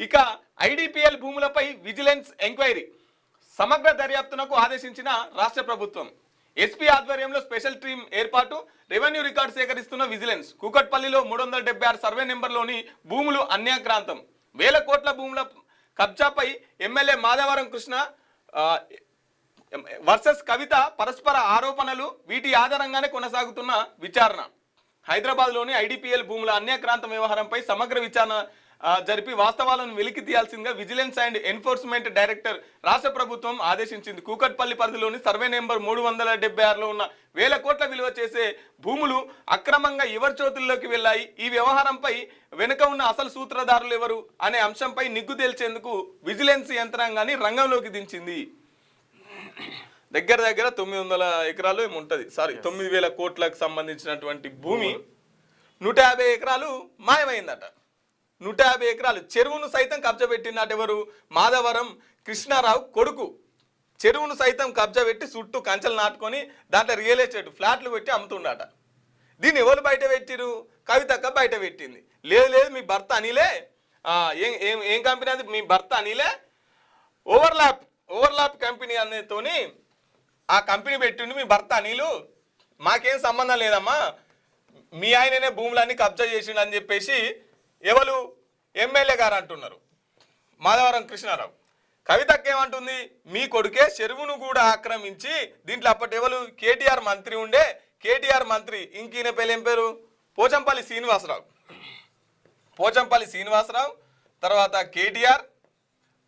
ఇక ఐడిపిఎల్ భూములపై vigilance enquiry సమగ్ర దర్యాప్తునకు ఆదేశించిన రాష్ట్ర ప్రభుత్వం. ఎస్పీ ఆధ్వర్యంలో స్పెషల్ టీం ఏర్పాటు. రెవెన్యూ రికార్డు సేకరిస్తున్న విజిలెన్స్. కూకట్పల్లిలో 376 సర్వే నెంబర్లోని భూములు అన్యాక్రాంతం. వేల కోట్ల భూముల కబ్జాపై ఎమ్మెల్యే మాధవరం కృష్ణ వర్సెస్ కవిత పరస్పర ఆరోపణలు. వీటి ఆధారంగానే కొనసాగుతున్న విచారణ. హైదరాబాద్లోని ఐడిపిఎల్ భూముల అన్యాక్రాంతం వ్యవహారంపై సమగ్ర విచారణ జరిపి వాస్తవాలను వెలికి తీయాల్సిందిగా విజిలెన్స్ అండ్ ఎన్ఫోర్స్మెంట్ డైరెక్టర్ రాష్ట్ర ప్రభుత్వం ఆదేశించింది. కూకట్పల్లి పరిధిలోని సర్వే నెంబర్ 376లో ఉన్న వేల కోట్ల విలువ చేసే భూములు అక్రమంగా ఎవరి చేతుల్లోకి వెళ్ళాయి, ఈ వ్యవహారంపై వెనుక ఉన్న అసలు సూత్రధారులు ఎవరు అనే అంశంపై నిగ్గు తేల్చేందుకు విజిలెన్స్ యంత్రాంగాన్ని రంగంలోకి దించింది. దగ్గర 900 ఎకరాలు ఏముంటుంది, 9,000 కోట్లకు సంబంధించినటువంటి భూమి 150 ఎకరాలు మాయమైందట. 150 ఎకరాలు చెరువును సైతం కబ్జా పెట్టినట్టు ఎవరు? మాధవరం కృష్ణారావు కొడుకు. చెరువును సైతం కబ్జా పెట్టి చుట్టూ కంచెలు నాటుకొని దాంట్లో రియల్ ఎస్టేట్ ఫ్లాట్లు పెట్టి అమ్ముతుండట. దీన్ని ఎవరు బయట పెట్టిరు? కవితక్క బయట పెట్టింది. లేదు మీ భర్త అనిలే. ఏం కంపెనీ అది? మీ భర్త అనిలే ఓవర్లాప్ కంపెనీ అనేతోని ఆ కంపెనీ పెట్టిండు మీ భర్త అనిలు. మాకేం సంబంధం లేదమ్మా, మీ ఆయననే భూములన్నీ కబ్జా చేసిండు అని చెప్పేసి ఎవరు? ఎమ్మెల్యే గారు అంటున్నారు, మాధవరం కృష్ణారావు. కవితక్క ఏమంటుంది? మీ కొడుకే చెరువును కూడా ఆక్రమించి దీంట్లో అప్పటి ఎవరు? కేటీఆర్ మంత్రి ఉండే. కేటీఆర్ మంత్రి ఇంకీన పేరు ఏం పేరు? పోచంపల్లి శ్రీనివాసరావు, తర్వాత కేటీఆర్,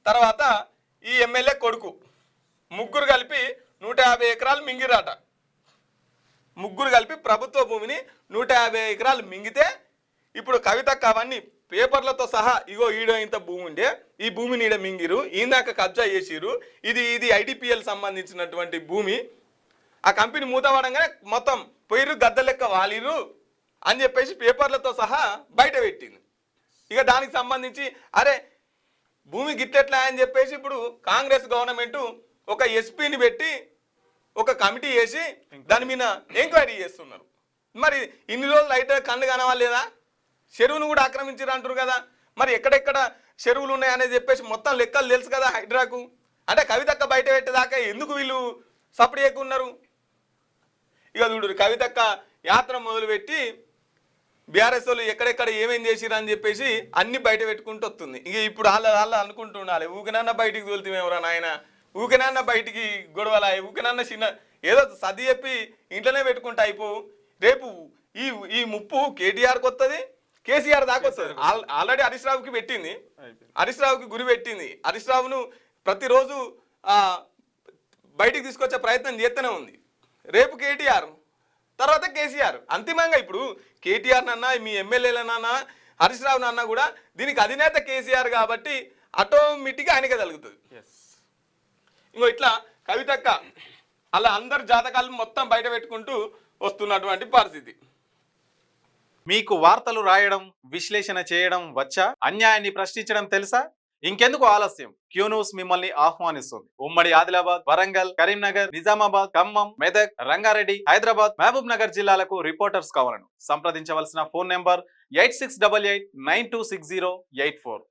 తర్వాత ఈ ఎమ్మెల్యే కొడుకు. ముగ్గురు కలిపి 150 ఎకరాలు మింగిరాట. ముగ్గురు కలిపి ప్రభుత్వ భూమిని 150 ఎకరాలు మింగితే ఇప్పుడు కవితక్క అవన్నీ పేపర్లతో సహా ఇగో ఈడ ఇంత భూమి ఉండే, ఈ భూమిని ఈడ మింగిరు, ఈందాక కబ్జా చేసిరు, ఇది ఐడిపిఎల్ సంబంధించినటువంటి భూమి, ఆ కంపెనీ మూతపడంగానే మొత్తం పొయ్యిరు గద్ద లెక్క వాలిరు అని చెప్పేసి పేపర్లతో సహా బయట పెట్టింది. ఇక దానికి సంబంధించి అరే భూమి గిట్టెట్లా అని చెప్పేసి ఇప్పుడు కాంగ్రెస్ గవర్నమెంట్ ఒక ఎస్పీని పెట్టి ఒక కమిటీ వేసి దాని మీద ఎంక్వైరీ చేస్తున్నారు. మరి ఇన్ని రోజులు అయితే కన్ను కనవాలేదా? చెరువును కూడా ఆక్రమించారు అంటారు కదా, మరి ఎక్కడెక్కడ చెరువులు ఉన్నాయనేది చెప్పేసి మొత్తం లెక్కలు తెలుసు కదా హైడ్రాకు. అంటే కవితక్క బయట పెట్టేదాకా ఎందుకు వీళ్ళు సపడి ఎక్కున్నారు? ఇక చూడు, కవితక్క యాత్ర మొదలుపెట్టి బీఆర్ఎస్ వాళ్ళు ఎక్కడెక్కడ ఏమేం చేసిరు అని చెప్పేసి అన్ని బయట పెట్టుకుంటూ వస్తుంది. ఇక ఇప్పుడు వాళ్ళ అనుకుంటుండాలి, ఊకినన్నా బయటికి తోలుతామేమరా నాయన, ఊకినన్నా బయటికి గొడవలా, ఊకినన్నా చిన్న ఏదో సర్ది చెప్పి ఇంట్లోనే పెట్టుకుంటా అయిపోవు. రేపు ఈ ముప్పు కేటీఆర్కి వస్తుంది, కేసీఆర్ దాకా వస్తుంది. ఆల్రెడీ హరీష్ రావుకి పెట్టింది, హరీష్ రావుకి గురి పెట్టింది. హరీష్ రావును ప్రతిరోజు బయటికి తీసుకొచ్చే ప్రయత్నం చేస్తూనే ఉంది. రేపు కేటీఆర్, తర్వాత కేసీఆర్. అంతిమంగా ఇప్పుడు కేటీఆర్ నన్నా మీ ఎమ్మెల్యేలనన్నా హరీష్ రావు నన్నా కూడా దీనికి అధినేత కేసీఆర్ కాబట్టి ఆటోమేటిక్గా ఆయనకే కలుగుతుంది. ఇంకో ఇట్లా కవితక్క అలా అందరు జాతకాలను మొత్తం బయట పెట్టుకుంటూ వస్తున్నటువంటి పరిస్థితి. మీకు వార్తలు రాయడం, విశ్లేషణ చేయడం వచ్చా? అన్యాయాన్ని ప్రశ్నించడం తెలుసా? ఇంకెందుకు ఆలస్యం? క్యూ న్యూస్ మిమ్మల్ని ఆహ్వానిస్తుంది. ఉమ్మడి ఆదిలాబాద్, వరంగల్, కరీంనగర్, నిజామాబాద్, ఖమ్మం, మెదక్, రంగారెడ్డి, హైదరాబాద్, మహబూబ్ నగర్ జిల్లాలకు రిపోర్టర్స్ కావాలను సంప్రదించవలసిన ఫోన్ నెంబర్ 8688926084.